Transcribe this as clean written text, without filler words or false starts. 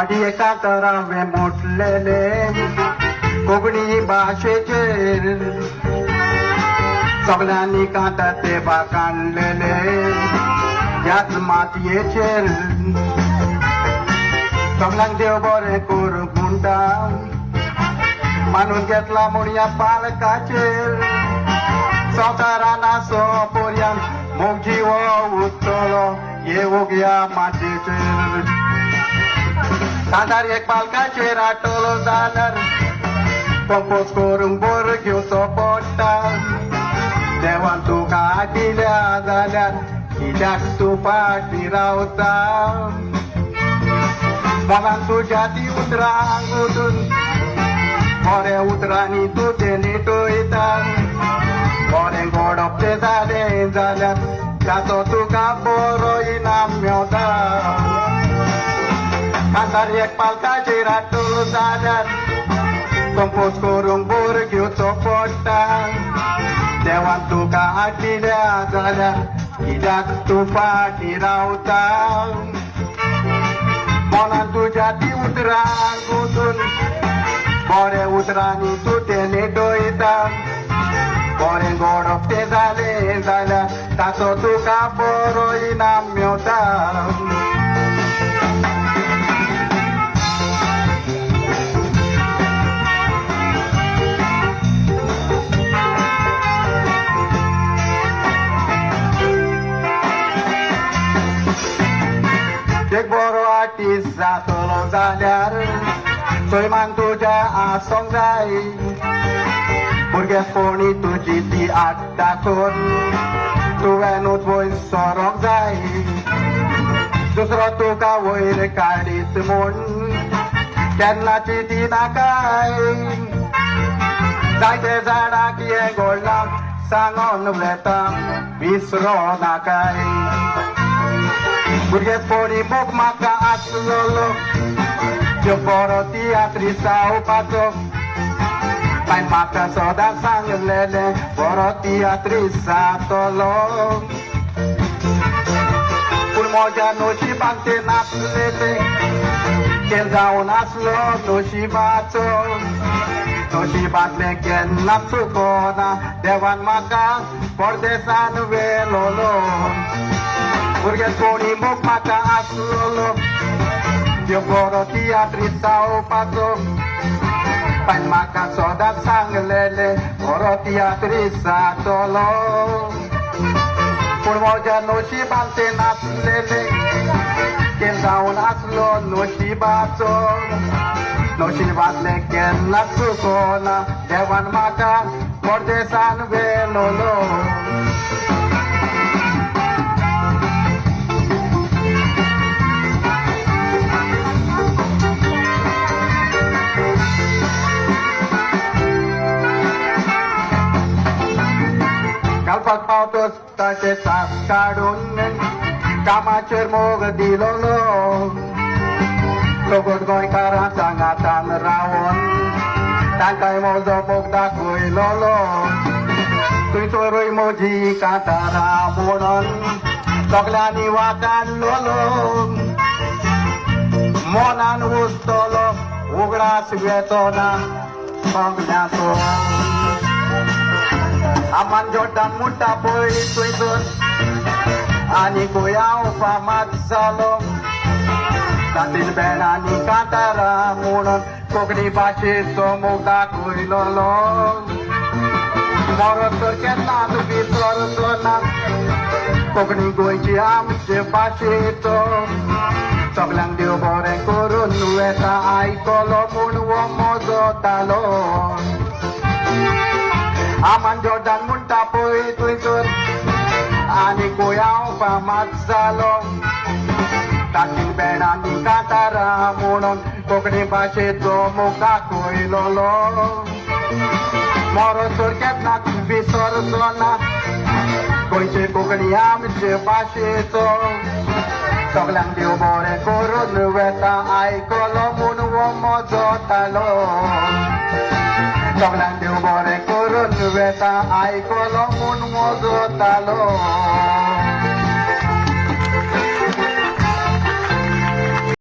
माती कातरावे मोठलेले कोकणी भाषेचेर सगळ्यांनी कांता ते बा काढलेले त्याच मातयेचेर सगळ्यांक देव बरें करूं म्हणटा मानून घेतला म्हूण ह्या पालकाचेर संवसारान आसो पर्यंत मोग जीव उत्तलो येवूंक ह्या मातयेचेर कांतार एक पालकाचेर आटलो जाल्यार कंपोज करूंक बोर घेवचो पडटा देवान तुका दिल्या जाल्यार कित्याक तूं फाटीं रावता मनान तुज्या ती उतरांक उठून बऱ्या उतरांनी तूं ते निटयता बरें घडप तें जालें जाल्यार ताचो तुका बरो इनाम मेळटा कांतार एक पालकाचेर आटलो जाल्यार कंपोज करूंक बोर घेवचो पडटा देवान तुका दिल्या जाल्यार कित्याक तूं फाटीं रावता मनान तुज्या ती उतरांक उठून बरें उतरांनी तूं ते निटयता बरें घडप तें जालें जाल्यार ताचो तुका बरो इनाम मेळटा एक बरो आर्टिस्ट जातलो जाल्यार सैमान तुज्या आसोंक जाय भुरगेपणी तुजी ती आट दाखोवन तुवेंनूच वयर सरोंक जाय दुसरो तुका वयर काडीत म्हूण केन्नाची ती नाकाय जायते झाडांक हे घडलां सांगोन वेता विसरो नाकाय भुरगेपणी मोग म्हाका आसलोलो त्यो बरो तियात्रीस्ट जावपाचो मागीर म्हाका सदां सांगलेलें बरो तियात्रीस्ट जातलो पूण म्हज्या नशिबाक तें नासलेलें तें जावन आसलो नशिबाचो नशिबांतलें केन्ना चुकोना देवान म्हाका परदेसान व्हेलोलो भुरगेपणी मोग म्हाका आसलोलो त्यो बरो तियात्रीस्ट जावपाचो पण म्हाका सदां सांगलेलें बरो तियात्रीस्ट जातलो पूण म्हज्या नशिबान तें नासलेलें तें जावन आसलो नशिबाचो नशिबांतलें केन्ना चुकोना देवान म्हाका परदेसान व्हेलोलो घालपाक पावतोच ताचे सास काडून कामाचेर मोग दिलोलो लोगोत गोंयकारां सांगातान रावोन तांकांय म्हजो मोग दाखयलोलो थंयसरूय म्हजी कांतारां म्हणून सगळ्यांनी वाटाडलोलो मनान वस्तलो उगडास वेचोना सगळ्यांचो आमान जोड्डान म्हणटा पळय थंयसर आनी गोंयां फामाद जालो तातील बेणांनी कांतारां म्हणून कोंकणी भाशेचो मोग दाखयलोलो मरत तर केन्नाच विसरचो ना कोंकणी गोंयची आमचे भाशेचो सगळ्यांक देव बरें करून वेता आयकलो म्हूण हो म्हजो तालो आमान जोड्डान म्हणटा पळय थंयसर आनी गोंयां फामाद जालो तातील बेणांनी कांतारां म्हणून कोंकणी भाशेचो मोग दाखयलोलो मरसर केन्नाच विसरचो ना गोंयचे कोंकणी आमचे भाशेचो सगळ्यांक देव बरें करून वेता आयकलो म्हूण हो म्हजो तालो सगळ्यांक देव बरें करून वेता आयकलो म्हूण म्हजो तालो